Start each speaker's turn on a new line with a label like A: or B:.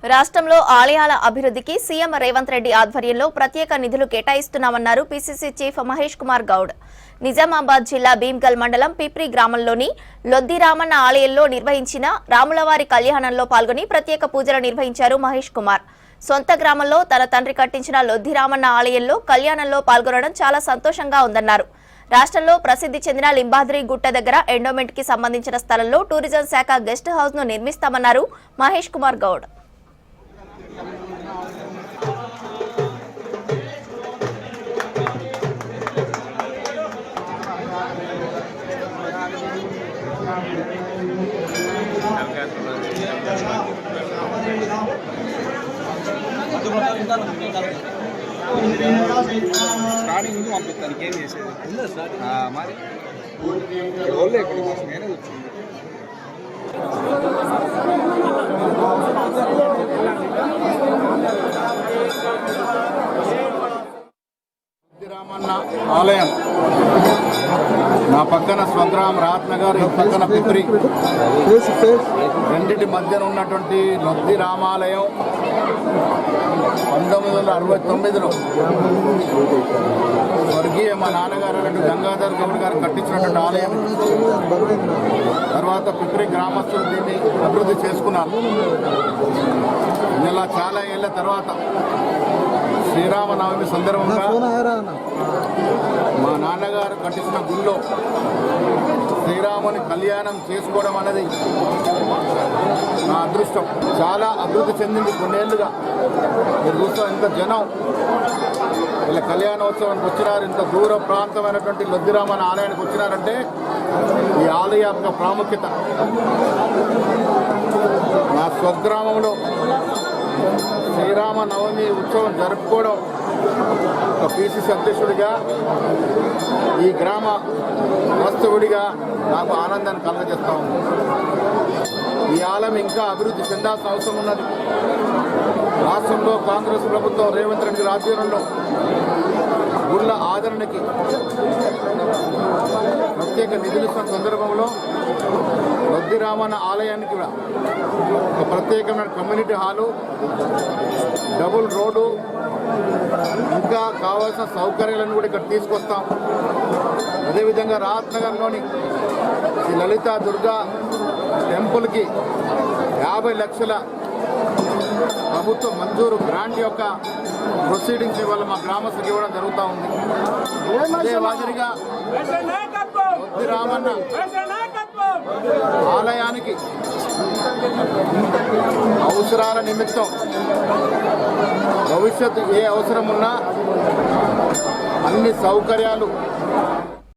A: రాష్ట్రంలో ఆలయాల అభివృద్ధికి సీఎం రేవంత్ రెడ్డి ఆధ్వర్యంలో ప్రత్యేక నిధులు కేటాయిస్తున్నామన్నారు పీసీసీ చీఫ్ మహేష్ కుమార్ గౌడ్. నిజామాబాద్ జిల్లా భీమ్గల్ మండలం పిప్రి గ్రామంలోని లొద్ది రామన్న ఆలయంలో నిర్వహించిన రాములవారి కళ్యాణంలో పాల్గొని ప్రత్యేక పూజలు నిర్వహించారు మహేష్ కుమార్. సొంత గ్రామంలో తన తండ్రి కట్టించిన లొద్ది రామన్న ఆలయంలో కళ్యాణంలో పాల్గొనడం చాలా సంతోషంగా ఉందన్నారు. రాష్ట్రంలో ప్రసిద్ధి చెందిన లింబాద్రి గుట్ట దగ్గర ఎండోమెంట్ కి సంబంధించిన స్థలంలో టూరిజం శాఖ గెస్ట్ హౌస్ ను నిర్మిస్తామన్నారు మహేష్ కుమార్ గౌడ్.
B: స్టార్టింగ్ నుంచి పంపిస్తాను ఏం చేసేది మరి ఎవరు ఎక్కడికి వచ్చి నేనే వచ్చింది. రామన్న ఆలయం నా పక్కన స్వగ్రామం రాత్నగర్, ఈ పక్కన పిప్రి, రెండింటి మధ్యన ఉన్నటువంటి లొద్ది రామాలయం 1969లో స్వర్గీయ మా నాన్నగారు గంగాధర్ గౌడ్ గారు కట్టించినటువంటి ఆలయం. తర్వాత పిప్రి గ్రామస్తులు దీన్ని అభివృద్ధి చేసుకున్నారు. ఇలా చాలా ఏళ్ళ తర్వాత శ్రీరామనవమి సందర్భంగా మా నాన్నగారు కట్టించిన గుళ్ళో శ్రీరాముని కళ్యాణం చేసుకోవడం అనేది నా అదృష్టం. చాలా అభివృద్ధి చెందింది కొన్నేళ్లుగా. మీరు చూస్తాం ఇంత జనం ఇలా కళ్యాణోత్సవానికి వచ్చినారు, ఇంత దూర ప్రాంతమైనటువంటి లొద్దిరామన్న ఆలయానికి వచ్చినారంటే ఈ ఆలయ యొక్క ప్రాముఖ్యత. నా స్వగ్రామంలో శ్రీరామ నవమి ఉత్సవం జరుపుకోవడం ఒక పీసీసీ అధ్యక్షుడిగా, ఈ గ్రామ వాస్తవుడిగా నాకు ఆనందాన్ని కలగజేస్తా ఉంది. ఈ ఆలయం ఇంకా అభివృద్ధి చెందాల్సిన అవసరం ఉన్నది. రాష్ట్రంలో కాంగ్రెస్ ప్రభుత్వం రేవంత్ రెడ్డి ఆధ్వర్యంలో గుళ్ళ ఆదరణకి ప్రత్యేక నిధులు ఇస్తున్న సందర్భంలో లొద్ది రామన్న ఆలయానికి ఒక ప్రత్యేకమైన కమ్యూనిటీ హాలు, డబుల్ రోడ్డు, ఇంకా కావాల్సిన సౌకర్యాలను కూడా ఇక్కడ తీసుకొస్తాం. అదేవిధంగా రాత్నగర్లోని శ్రీ లలితా దుర్గా టెంపుల్కి 50 లక్షల ప్రభుత్వ మంజూరు గ్రాంట్ యొక్క ప్రొసీడింగ్స్ ఇవాళ మా గ్రామస్తులకు ఇవ్వడం జరుగుతూ ఉంది. అదే మాదిరిగా లొద్ది రామన్న ఆలయానికి అవసరాల నిమిత్తం భవిష్యత్తు ఏ అవసరం ఉన్నా అన్ని సౌకర్యాలు